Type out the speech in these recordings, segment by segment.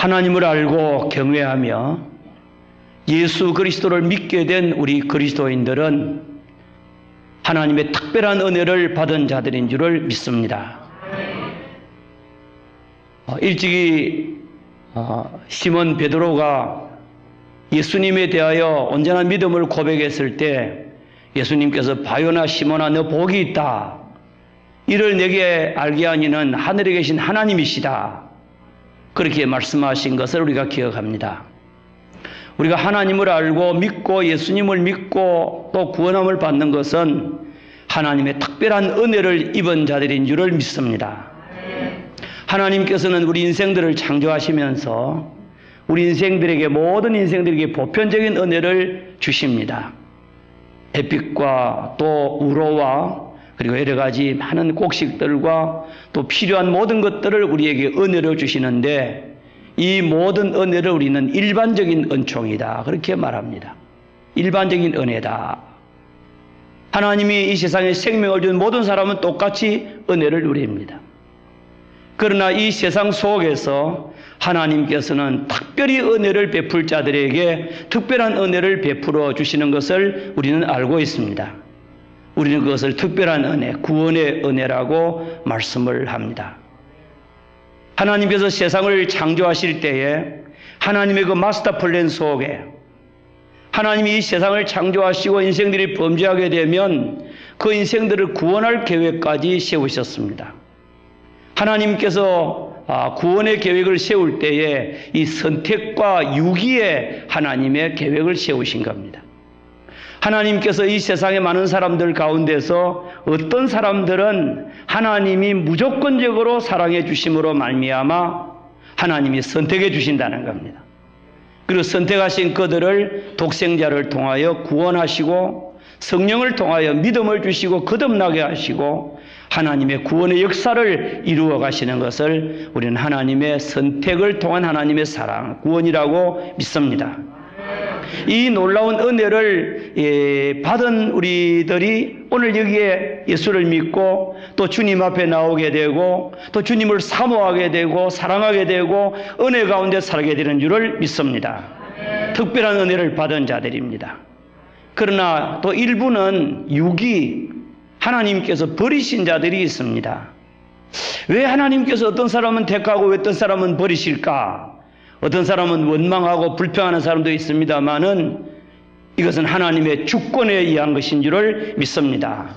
하나님을 알고 경외하며 예수 그리스도를 믿게 된 우리 그리스도인들은 하나님의 특별한 은혜를 받은 자들인 줄을 믿습니다. 일찍이 시몬 베드로가 예수님에 대하여 온전한 믿음을 고백했을 때 예수님께서 바요나 시몬아 너 복이 있다. 이를 내게 알게 하니는 하늘에 계신 하나님이시다. 그렇게 말씀하신 것을 우리가 기억합니다. 우리가 하나님을 알고 믿고 예수님을 믿고 또 구원함을 받는 것은 하나님의 특별한 은혜를 입은 자들인 줄을 믿습니다. 하나님께서는 우리 인생들을 창조하시면서 우리 인생들에게 모든 인생들에게 보편적인 은혜를 주십니다. 햇빛과 또 우로와 그리고 여러 가지 많은 곡식들과 또 필요한 모든 것들을 우리에게 은혜로 주시는데 이 모든 은혜를 우리는 일반적인 은총이다. 그렇게 말합니다. 일반적인 은혜다. 하나님이 이 세상에 생명을 준 모든 사람은 똑같이 은혜를 누립니다. 그러나 이 세상 속에서 하나님께서는 특별히 은혜를 베풀 자들에게 특별한 은혜를 베풀어 주시는 것을 우리는 알고 있습니다. 우리는 그것을 특별한 은혜, 구원의 은혜라고 말씀을 합니다. 하나님께서 세상을 창조하실 때에 하나님의 그 마스터 플랜 속에 하나님이 이 세상을 창조하시고 인생들이 범죄하게 되면 그 인생들을 구원할 계획까지 세우셨습니다. 하나님께서 구원의 계획을 세울 때에 이 선택과 유기의 하나님의 계획을 세우신 겁니다. 하나님께서 이 세상의 많은 사람들 가운데서 어떤 사람들은 하나님이 무조건적으로 사랑해 주심으로 말미암아 하나님이 선택해 주신다는 겁니다. 그리고 선택하신 그들을 독생자를 통하여 구원하시고 성령을 통하여 믿음을 주시고 거듭나게 하시고 하나님의 구원의 역사를 이루어 가시는 것을 우리는 하나님의 선택을 통한 하나님의 사랑, 구원이라고 믿습니다. 이 놀라운 은혜를 받은 우리들이 오늘 여기에 예수를 믿고 또 주님 앞에 나오게 되고 또 주님을 사모하게 되고 사랑하게 되고 은혜 가운데 살게 되는 줄을 믿습니다. 특별한 은혜를 받은 자들입니다. 그러나 또 일부는 유기, 하나님께서 버리신 자들이 있습니다. 왜 하나님께서 어떤 사람은 택하고 어떤 사람은 버리실까? 어떤 사람은 원망하고 불평하는 사람도 있습니다만은 이것은 하나님의 주권에 의한 것인 줄을 믿습니다.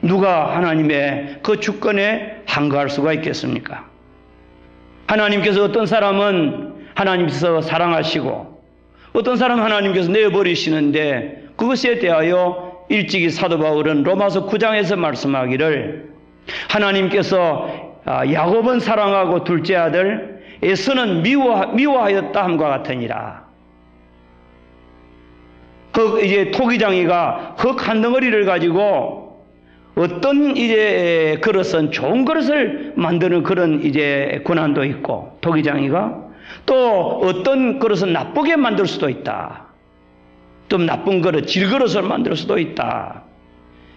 누가 하나님의 그 주권에 항거할 수가 있겠습니까? 하나님께서 어떤 사람은 하나님께서 사랑하시고 어떤 사람은 하나님께서 내어버리시는데 그것에 대하여 일찍이 사도 바울은 로마서 9장에서 말씀하기를 하나님께서 야곱은 사랑하고 둘째 아들 에서는 미워하였다 함과 같으니라. 이제 토기장이가 흙 한 덩어리를 가지고 어떤 이제 그릇은 좋은 그릇을 만드는 그런 이제 권한도 있고 토기장이가 또 어떤 그릇은 나쁘게 만들 수도 있다. 좀 나쁜 그릇, 질그릇을 만들 수도 있다.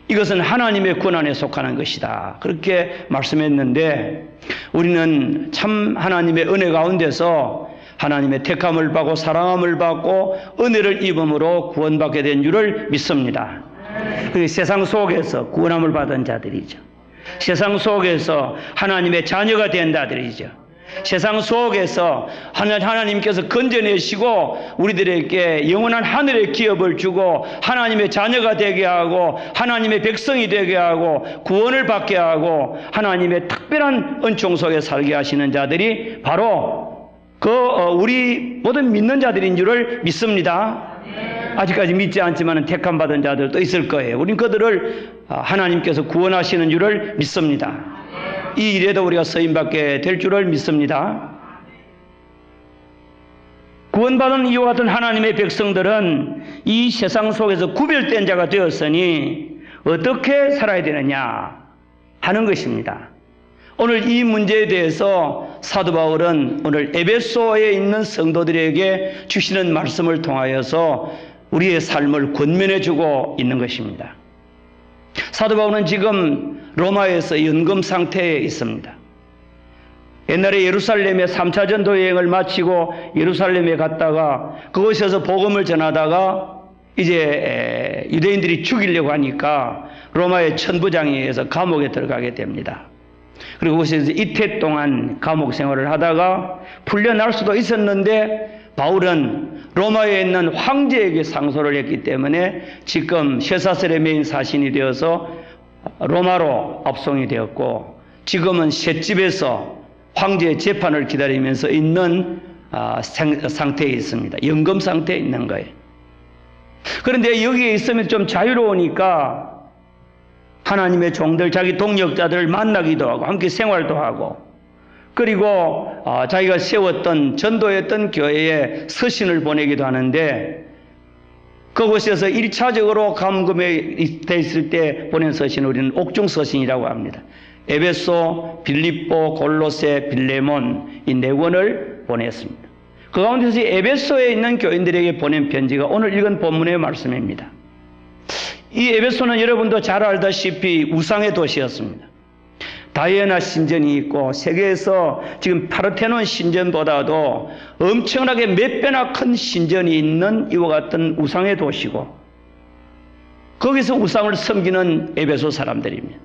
이것은 하나님의 권한에 속하는 것이다. 그렇게 말씀했는데 우리는 참 하나님의 은혜 가운데서 하나님의 택함을 받고 사랑함을 받고 은혜를 입음으로 구원받게 된 줄을 믿습니다. 세상 속에서 구원함을 받은 자들이죠. 세상 속에서 하나님의 자녀가 된 자들이죠. 세상 속에서 하나님께서 건져내시고 우리들에게 영원한 하늘의 기업을 주고 하나님의 자녀가 되게 하고 하나님의 백성이 되게 하고 구원을 받게 하고 하나님의 특별한 은총 속에 살게 하시는 자들이 바로 우리 모든 믿는 자들인 줄을 믿습니다. 아직까지 믿지 않지만 택함 받은 자들도 있을 거예요. 우린 그들을 하나님께서 구원하시는 줄을 믿습니다. 이 일에도 우리가 쓰임받게 될 줄을 믿습니다. 구원받은 이와 같은 하나님의 백성들은 이 세상 속에서 구별된 자가 되었으니 어떻게 살아야 되느냐 하는 것입니다. 오늘 이 문제에 대해서 사도 바울은 오늘 에베소에 있는 성도들에게 주시는 말씀을 통하여서 우리의 삶을 권면해 주고 있는 것입니다. 사도 바울은 지금 로마에서 연금 상태에 있습니다. 옛날에 예루살렘에 3차 전도 여행을 마치고 예루살렘에 갔다가 그곳에서 복음을 전하다가 이제 유대인들이 죽이려고 하니까 로마의 천부장에 의해서 감옥에 들어가게 됩니다. 그리고 그곳에서 이태 동안 감옥 생활을 하다가 풀려날 수도 있었는데 바울은 로마에 있는 황제에게 상소를 했기 때문에 지금 쇠사슬의 사신이 되어서 로마로 압송이 되었고 지금은 셋집에서 황제의 재판을 기다리면서 있는 상태에 있습니다. 연금 상태에 있는 거예요. 그런데 여기에 있으면 좀 자유로우니까 하나님의 종들, 자기 동역자들을 만나기도 하고 함께 생활도 하고 그리고 자기가 세웠던 전도했던 교회에 서신을 보내기도 하는데 그곳에서 1차적으로 감금에 돼 있을 때 보낸 서신을 우리는 옥중 서신이라고 합니다. 에베소, 빌립보, 골로새, 빌레몬 이 4권을 보냈습니다. 그 가운데서 에베소에 있는 교인들에게 보낸 편지가 오늘 읽은 본문의 말씀입니다. 이 에베소는 여러분도 잘 알다시피 우상의 도시였습니다. 다이애나 신전이 있고 세계에서 지금 파르테논 신전보다도 엄청나게 몇 배나 큰 신전이 있는 이와 같은 우상의 도시고 거기서 우상을 섬기는 에베소 사람들입니다.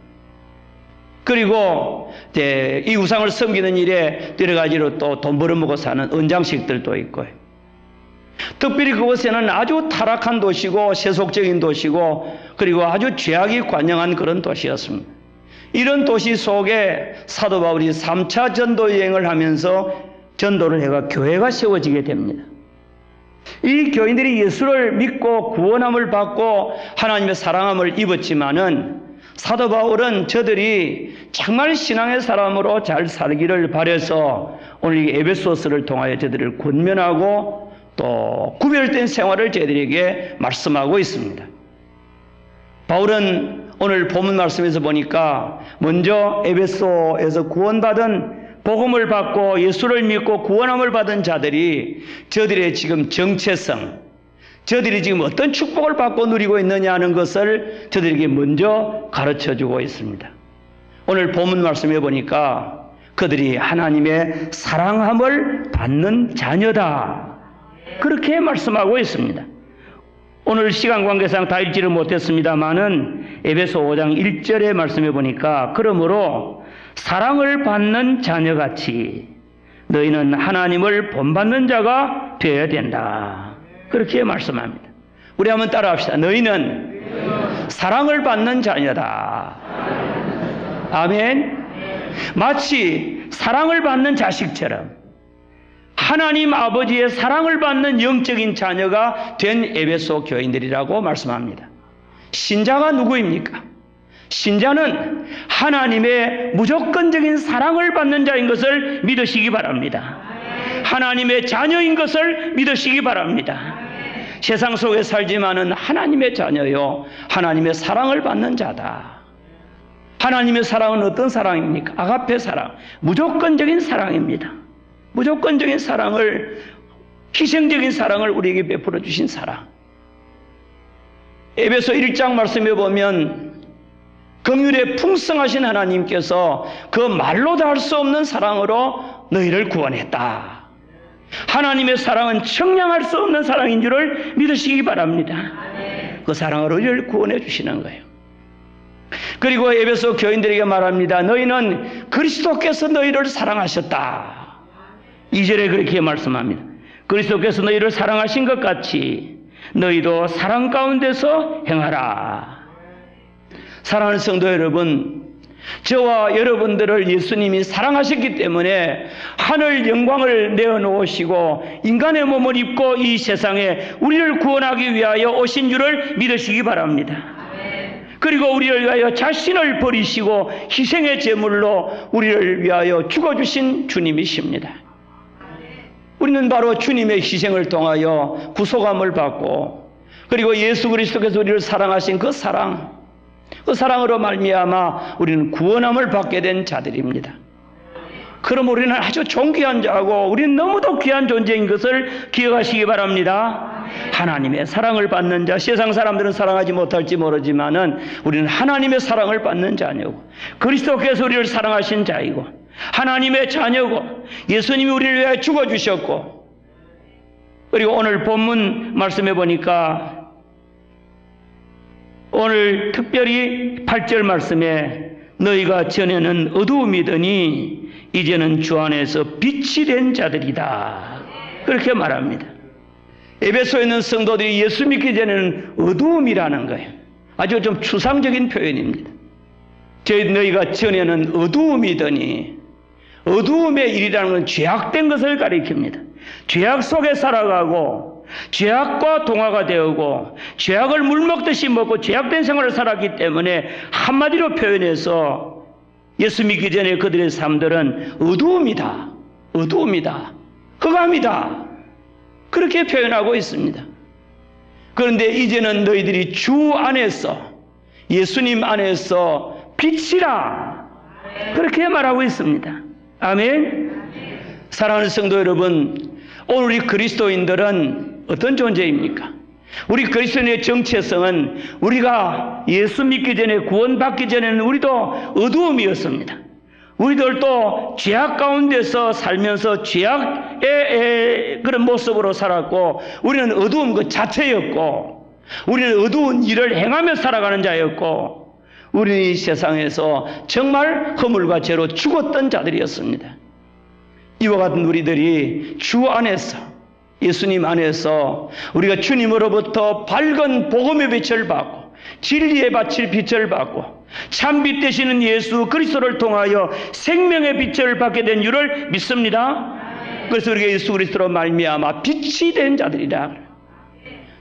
그리고 이 우상을 섬기는 일에 여러 가지로 또 돈 벌어먹고 사는 은장식들도 있고요. 특별히 그곳에는 아주 타락한 도시고 세속적인 도시고 그리고 아주 죄악이 관영한 그런 도시였습니다. 이런 도시 속에 사도 바울이 3차 전도 여행을 하면서 전도를 해가 교회가 세워지게 됩니다. 이 교인들이 예수를 믿고 구원함을 받고 하나님의 사랑함을 입었지만은 사도 바울은 저들이 정말 신앙의 사람으로 잘 살기를 바라서 오늘 이 에베소서를 통하여 저들을 권면하고 또 구별된 생활을 저희들에게 말씀하고 있습니다. 바울은 오늘 본문 말씀에서 보니까 먼저 에베소에서 구원받은 복음을 받고 예수를 믿고 구원함을 받은 자들이 저들의 지금 정체성, 저들이 지금 어떤 축복을 받고 누리고 있느냐 하는 것을 저들에게 먼저 가르쳐주고 있습니다. 오늘 본문 말씀에 보니까 그들이 하나님의 사랑함을 받는 자녀다. 그렇게 말씀하고 있습니다. 오늘 시간 관계상 다 읽지를 못했습니다마는 에베소 5장 1절의 말씀에 보니까 그러므로 사랑을 받는 자녀같이 너희는 하나님을 본받는 자가 되어야 된다. 그렇게 말씀합니다. 우리 한번 따라합시다. 너희는 사랑을 받는 자녀다. 아멘. 마치 사랑을 받는 자식처럼 하나님 아버지의 사랑을 받는 영적인 자녀가 된 에베소 교인들이라고 말씀합니다. 신자가 누구입니까? 신자는 하나님의 무조건적인 사랑을 받는 자인 것을 믿으시기 바랍니다. 하나님의 자녀인 것을 믿으시기 바랍니다. 세상 속에 살지만은 하나님의 자녀요, 하나님의 사랑을 받는 자다. 하나님의 사랑은 어떤 사랑입니까? 아가페 사랑, 무조건적인 사랑입니다. 무조건적인 사랑을, 희생적인 사랑을 우리에게 베풀어 주신 사랑. 에베소 1장 말씀에 보면 긍휼에 풍성하신 하나님께서 그 말로도 할 수 없는 사랑으로 너희를 구원했다. 하나님의 사랑은 청량할 수 없는 사랑인 줄을 믿으시기 바랍니다. 그 사랑으로 우리를 구원해 주시는 거예요. 그리고 에베소 교인들에게 말합니다. 너희는 그리스도께서 너희를 사랑하셨다. 2절에 그렇게 말씀합니다. 그리스도께서 너희를 사랑하신 것 같이 너희도 사랑 가운데서 행하라. 사랑하는 성도 여러분, 저와 여러분들을 예수님이 사랑하셨기 때문에 하늘 영광을 내어놓으시고 인간의 몸을 입고 이 세상에 우리를 구원하기 위하여 오신 줄을 믿으시기 바랍니다. 그리고 우리를 위하여 자신을 버리시고 희생의 제물로 우리를 위하여 죽어주신 주님이십니다. 우리는 바로 주님의 희생을 통하여 구속함을 받고 그리고 예수 그리스도께서 우리를 사랑하신 그 사랑으로 말미암아 우리는 구원함을 받게 된 자들입니다. 그럼 우리는 아주 존귀한 자고 우리는 너무도 귀한 존재인 것을 기억하시기 바랍니다. 하나님의 사랑을 받는 자, 세상 사람들은 사랑하지 못할지 모르지만은 우리는 하나님의 사랑을 받는 자녀고 그리스도께서 우리를 사랑하신 자이고 하나님의 자녀고 예수님이 우리를 위하여 죽어주셨고 그리고 오늘 본문 말씀해 보니까 오늘 특별히 8절 말씀에 너희가 전에는 어두움이더니 이제는 주 안에서 빛이 된 자들이다. 그렇게 말합니다. 에베소에 있는 성도들이 예수 믿기 전에는 어두움이라는 거예요. 아주 좀 추상적인 표현입니다. 너희가 전에는 어두움이더니 어두움의 일이라는 건 죄악된 것을 가리킵니다. 죄악 속에 살아가고 죄악과 동화가 되고 죄악을 물먹듯이 먹고 죄악된 생활을 살았기 때문에 한마디로 표현해서 예수 믿기 전에 그들의 삶들은 어두움이다. 흑암이다. 그렇게 표현하고 있습니다. 그런데 이제는 너희들이 주 안에서 예수님 안에서 빛이라 그렇게 말하고 있습니다. 아멘. 사랑하는 성도 여러분, 오늘 우리 그리스도인들은 어떤 존재입니까? 우리 그리스도인의 정체성은 우리가 예수 믿기 전에 구원받기 전에는 우리도 어두움이었습니다. 우리들도 죄악 가운데서 살면서 죄악의 그런 모습으로 살았고 우리는 어두운 것 자체였고 우리는 어두운 일을 행하며 살아가는 자였고 우리는 이 세상에서 정말 허물과 죄로 죽었던 자들이었습니다. 이와 같은 우리들이 주 안에서 예수님 안에서 우리가 주님으로부터 밝은 복음의 빛을 받고 진리의 빛을 받고 참빛 되시는 예수 그리스도를 통하여 생명의 빛을 받게 된 줄을 믿습니다. 그래서 우리가 예수 그리스도로 말미암아 빛이 된 자들이라.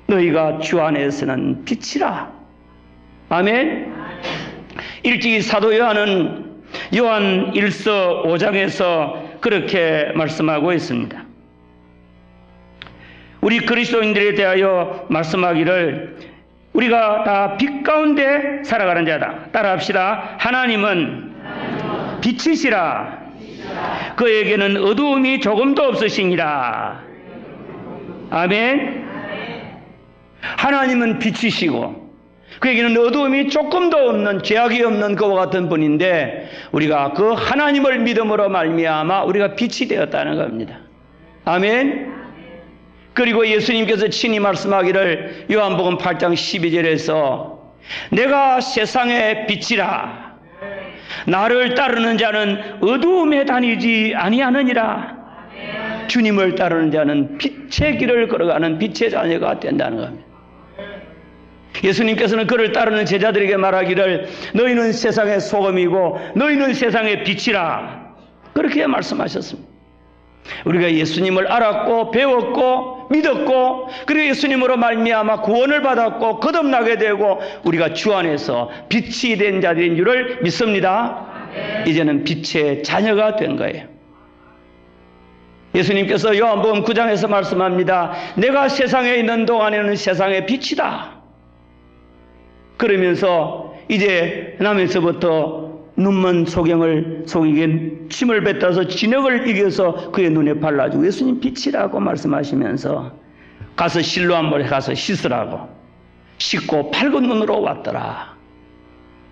너희가 주 안에서는 빛이라. 아멘. 일찍이 사도 요한은 요한 1서 5장에서 그렇게 말씀하고 있습니다. 우리 그리스도인들에 대하여 말씀하기를 우리가 다 빛 가운데 살아가는 자다. 따라합시다. 하나님은 빛이시라. 그에게는 어두움이 조금도 없으시니라. 아멘. 하나님은 빛이시고 그에게는 어두움이 조금도 없는 죄악이 없는 그와 같은 분인데 우리가 그 하나님을 믿음으로 말미암아 우리가 빛이 되었다는 겁니다. 아멘. 그리고 예수님께서 친히 말씀하기를 요한복음 8장 12절에서 내가 세상의 빛이라 나를 따르는 자는 어두움에 다니지 아니하느니라. 주님을 따르는 자는 빛의 길을 걸어가는 빛의 자녀가 된다는 겁니다. 예수님께서는 그를 따르는 제자들에게 말하기를 너희는 세상의 소금이고 너희는 세상의 빛이라 그렇게 말씀하셨습니다. 우리가 예수님을 알았고 배웠고 믿었고 그리고 예수님으로 말미암아 구원을 받았고 거듭나게 되고 우리가 주 안에서 빛이 된 자들인 줄을 믿습니다. 이제는 빛의 자녀가 된 거예요. 예수님께서 요한복음 9장에서 말씀합니다. 내가 세상에 있는 동안에는 세상의 빛이다. 그러면서 이제 남에서부터 눈먼 속에게 침을 뱉어서 진흙을 이겨서 그의 눈에 발라주고 예수님 빛이라고 말씀하시면서 가서 실로암물에 가서 씻으라고 씻고 밝은 눈으로 왔더라.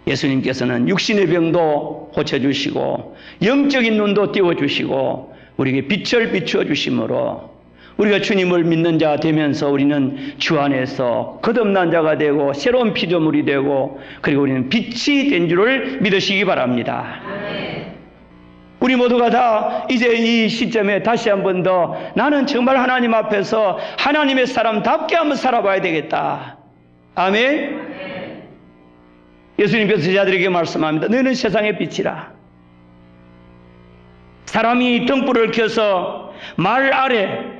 예수님께서는 육신의 병도 고쳐주시고 영적인 눈도 띄워주시고 우리에게 빛을 비추어 주심으로 우리가 주님을 믿는 자 되면서 우리는 주 안에서 거듭난 자가 되고 새로운 피조물이 되고 그리고 우리는 빛이 된 줄을 믿으시기 바랍니다. 우리 모두가 다 이제 이 시점에 다시 한 번 더 나는 정말 하나님 앞에서 하나님의 사람답게 한번 살아봐야 되겠다. 아멘. 예수님께서 제자들에게 말씀합니다. 너희는 세상의 빛이라. 사람이 등불을 켜서 말 아래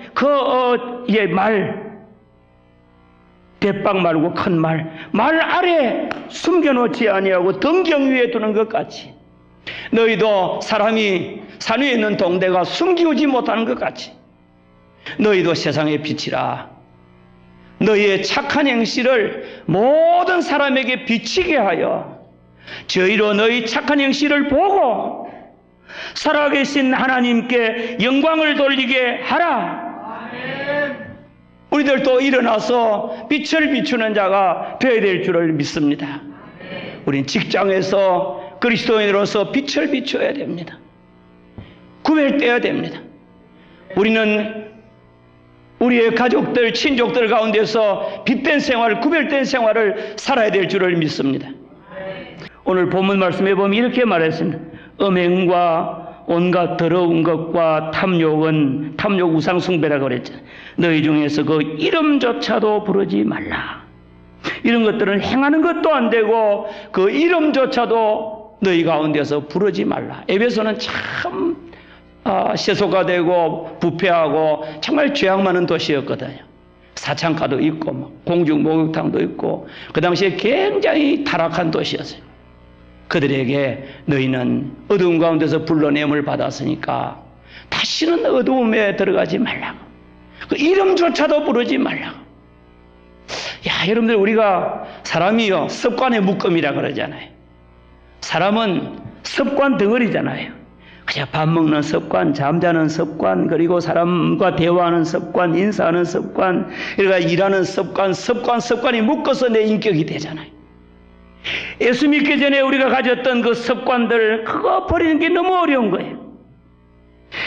대빵 말고 큰 말 아래 숨겨놓지 아니하고 등경 위에 두는 것 같이 너희도 사람이 산 위에 있는 동대가 숨기우지 못하는 것 같이 너희도 세상의 빛이라. 너희의 착한 행실을 모든 사람에게 비치게 하여 저희로 너희 착한 행실을 보고 살아계신 하나님께 영광을 돌리게 하라. 우리들도 일어나서 빛을 비추는 자가 되어야 될 줄을 믿습니다. 우린 직장에서 그리스도인으로서 빛을 비춰야 됩니다. 구별되어야 됩니다. 우리는 우리의 가족들, 친족들 가운데서 빛된 생활, 구별된 생활을 살아야 될 줄을 믿습니다. 오늘 본문 말씀에 보면 이렇게 말했습니다. 음행과 온갖 더러운 것과 탐욕은 탐욕 우상 숭배라고 그랬잖아요. 너희 중에서 그 이름조차도 부르지 말라. 이런 것들은 행하는 것도 안 되고 그 이름조차도 너희 가운데서 부르지 말라. 에베소는 참 세속화 되고 부패하고 정말 죄악 많은 도시였거든요. 사창가도 있고 공중 목욕탕도 있고 그 당시에 굉장히 타락한 도시였어요. 그들에게 너희는 어두운 가운데서 불러냄을 받았으니까 다시는 어두움에 들어가지 말라고. 그 이름조차도 부르지 말라고. 야, 여러분들, 우리가 사람이요 습관의 묶음이라 그러잖아요. 사람은 습관 덩어리잖아요. 그냥 밥 먹는 습관, 잠자는 습관, 그리고 사람과 대화하는 습관, 인사하는 습관, 그러니까 일하는 습관이 묶어서 내 인격이 되잖아요. 예수 믿기 전에 우리가 가졌던 그 습관들, 그거 버리는 게 너무 어려운 거예요.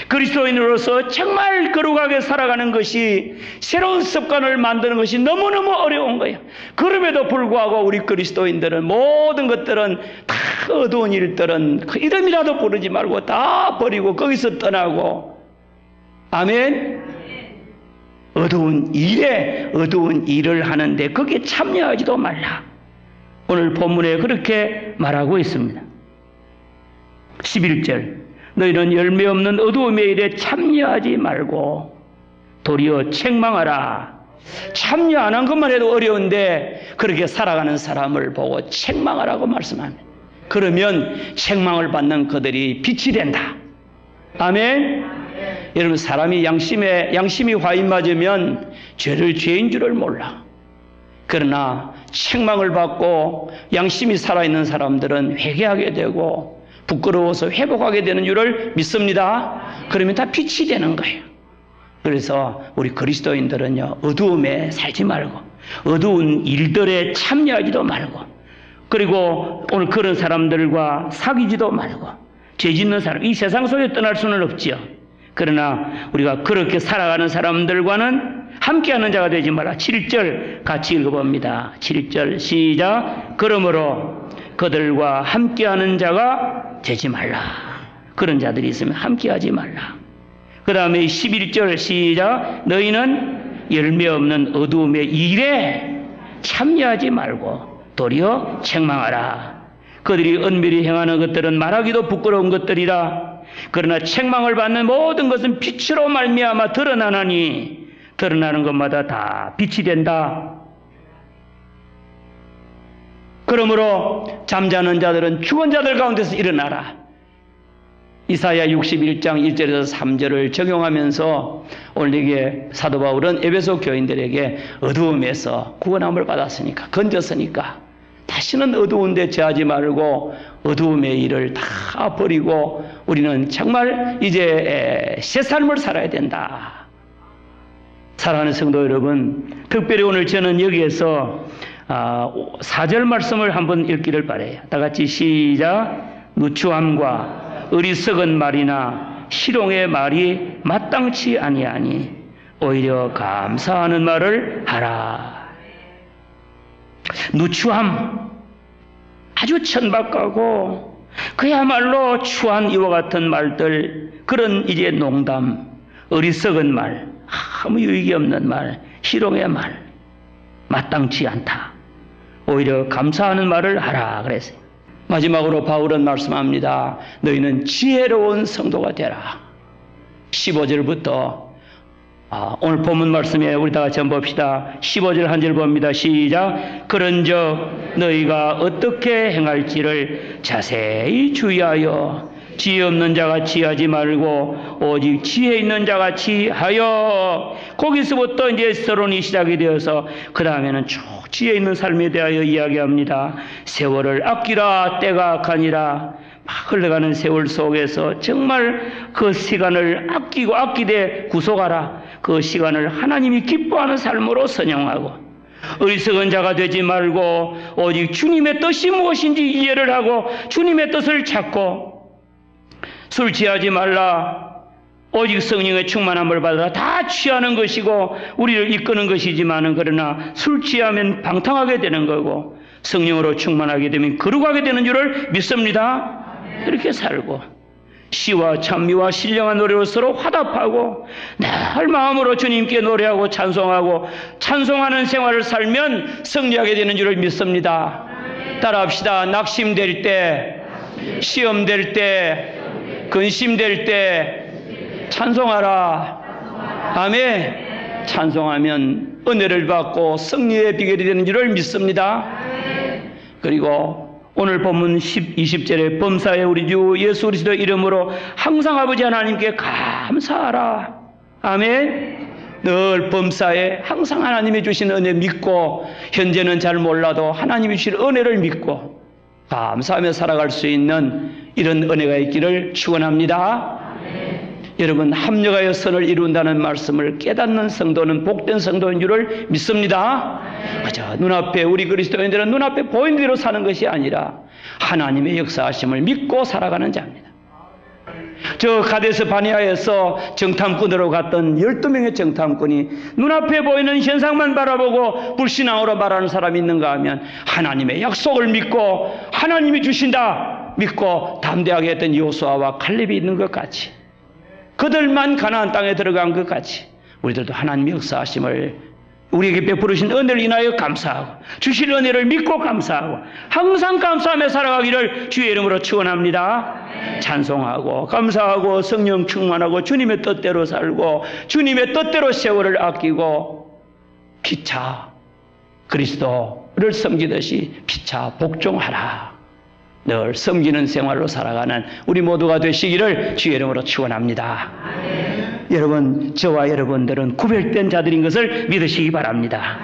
그리스도인으로서 정말 거룩하게 살아가는 것이, 새로운 습관을 만드는 것이 너무너무 어려운 거예요. 그럼에도 불구하고 우리 그리스도인들은 모든 것들은 다 어두운 일들은 그 이름이라도 부르지 말고 다 버리고 거기서 떠나고, 아멘. 어두운 일을 하는데 거기에 참여하지도 말라. 오늘 본문에 그렇게 말하고 있습니다. 11절, 너희는 열매 없는 어두움의 일에 참여하지 말고 도리어 책망하라. 참여 안 한 것만 해도 어려운데 그렇게 살아가는 사람을 보고 책망하라고 말씀합니다. 그러면 책망을 받는 그들이 빛이 된다. 아멘. 여러분, 사람이 양심이 화인 맞으면 죄를 죄인 줄을 몰라. 그러나 책망을 받고 양심이 살아있는 사람들은 회개하게 되고 부끄러워서 회복하게 되는 줄을 믿습니다. 그러면 다 빛이 되는 거예요. 그래서 우리 그리스도인들은요, 어두움에 살지 말고 어두운 일들에 참여하지도 말고, 그리고 오늘 그런 사람들과 사귀지도 말고, 죄 짓는 사람, 이 세상 속에 떠날 수는 없지요. 그러나 우리가 그렇게 살아가는 사람들과는 함께하는 자가 되지 마라. 7절 같이 읽어봅니다. 7절 시작. 그러므로 그들과 함께하는 자가 되지 말라. 그런 자들이 있으면 함께하지 말라. 그 다음에 11절 시작. 너희는 열매 없는 어두움의 일에 참여하지 말고 도리어 책망하라. 그들이 은밀히 행하는 것들은 말하기도 부끄러운 것들이라. 그러나 책망을 받는 모든 것은 빛으로 말미암아 드러나나니 드러나는 것마다 다 빛이 된다. 그러므로 잠자는 자들은 죽은 자들 가운데서 일어나라. 이사야 61장 1절에서 3절을 적용하면서 오늘 이게 사도 바울은 에베소 교인들에게 어두움에서 구원함을 받았으니까, 건졌으니까 다시는 어두운 데 처하지 말고 어두움의 일을 다 버리고 우리는 정말 이제 새 삶을 살아야 된다. 사랑하는 성도 여러분, 특별히 오늘 저는 여기에서 4절 말씀을 한번 읽기를 바라요. 다 같이 시작. 누추함과 어리석은 말이나 희롱의 말이 마땅치 아니하니 오히려 감사하는 말을 하라. 누추함, 아주 천박하고 그야말로 추한 이와 같은 말들, 그런 이제 농담, 어리석은 말, 아무 유익이 없는 말, 희롱의 말, 마땅치 않다. 오히려 감사하는 말을 하라 그랬어요. 마지막으로 바울은 말씀합니다. 너희는 지혜로운 성도가 되라. 15절부터 오늘 본문 말씀에 우리 다 같이 한번 봅시다. 15절 한 절 봅니다. 시작. 그런즉 너희가 어떻게 행할지를 자세히 주의하여 지혜 없는 자같이 하지 말고 오직 지혜 있는 자같이 하여. 거기서부터 이제 서론이 시작이 되어서 그 다음에는 쭉 지혜 있는 삶에 대하여 이야기합니다. 세월을 아끼라, 때가 악하니라. 막 흘러가는 세월 속에서 정말 그 시간을 아끼고 아끼되 구속하라. 그 시간을 하나님이 기뻐하는 삶으로 선용하고, 어리석은 자가 되지 말고 오직 주님의 뜻이 무엇인지 이해를 하고 주님의 뜻을 찾고, 술 취하지 말라. 오직 성령의 충만함을 받으라. 다 취하는 것이고 우리를 이끄는 것이지만은, 그러나 술 취하면 방탕하게 되는 거고 성령으로 충만하게 되면 거룩하게 되는 줄을 믿습니다. 이렇게 살고, 시와 찬미와 신령한 노래로 서로 화답하고 늘 마음으로 주님께 노래하고 찬송하고 찬송하는 생활을 살면 승리하게 되는 줄을 믿습니다. 따라합시다. 낙심될 때, 시험될 때, 근심될 때 찬송하라. 아멘. 찬송하면 은혜를 받고 승리의 비결이 되는 줄을 믿습니다. 그리고 오늘 본문 20절에 범사에 우리 주 예수 그리스도 이름으로 항상 아버지 하나님께 감사하라. 아멘. 늘 범사에 항상 하나님이 주신 은혜 믿고, 현재는 잘 몰라도 하나님이 주신 은혜를 믿고 감사하며 살아갈 수 있는 이런 은혜가 있기를 축원합니다. 여러분, 합력하여 선을 이룬다는 말씀을 깨닫는 성도는 복된 성도인 줄을 믿습니다. 그저 눈앞에, 우리 그리스도인들은 눈앞에 보이는 대로 사는 것이 아니라 하나님의 역사하심을 믿고 살아가는 자입니다. 저 가데스 바네아에서 정탐꾼으로 갔던 12명의 정탐꾼이 눈앞에 보이는 현상만 바라보고 불신앙으로 말하는 사람이 있는가 하면, 하나님의 약속을 믿고 하나님이 주신다 믿고 담대하게 했던 여호수아와 칼렙이 있는 것 같이, 그들만 가나안 땅에 들어간 것 같이 우리들도 하나님의 역사하심을, 우리에게 베푸르신 은혜를 인하여 감사하고 주실 은혜를 믿고 감사하고 항상 감사하며 살아가기를 주의 이름으로 축원합니다. 찬송하고 감사하고 성령 충만하고 주님의 뜻대로 살고 주님의 뜻대로 세월을 아끼고 피차 그리스도를 섬기듯이 피차 복종하라. 늘 섬기는 생활로 살아가는 우리 모두가 되시기를 주의 이름으로 축원합니다. 여러분, 저와 여러분들은 구별된 자들인 것을 믿으시기 바랍니다.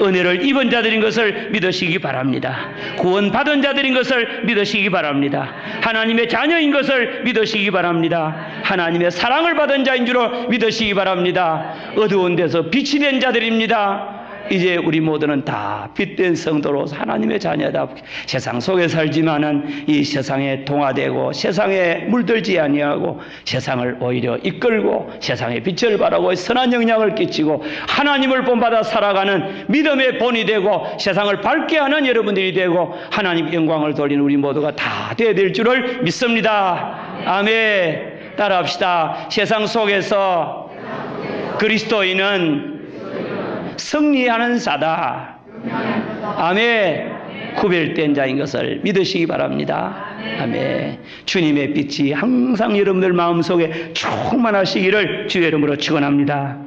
은혜를 입은 자들인 것을 믿으시기 바랍니다. 구원받은 자들인 것을 믿으시기 바랍니다. 하나님의 자녀인 것을 믿으시기 바랍니다. 하나님의 사랑을 받은 자인 줄로 믿으시기 바랍니다. 어두운 데서 빛이 된 자들입니다. 이제 우리 모두는 다 빛된 성도로 하나님의 자녀다. 세상 속에 살지만은 이 세상에 동화되고 세상에 물들지 아니하고 세상을 오히려 이끌고 세상에 빛을 발하고 선한 영향을 끼치고 하나님을 본받아 살아가는 믿음의 본이 되고 세상을 밝게 하는 여러분들이 되고 하나님 영광을 돌리는 우리 모두가 다 되어야 될 줄을 믿습니다. 아멘. 따라합시다. 세상 속에서 그리스도인은 승리하는 자다. 아멘. 구별된 자인 것을 믿으시기 바랍니다. 아멘. 주님의 빛이 항상 여러분들 마음속에 충만하시기를 주의 이름으로 축원합니다.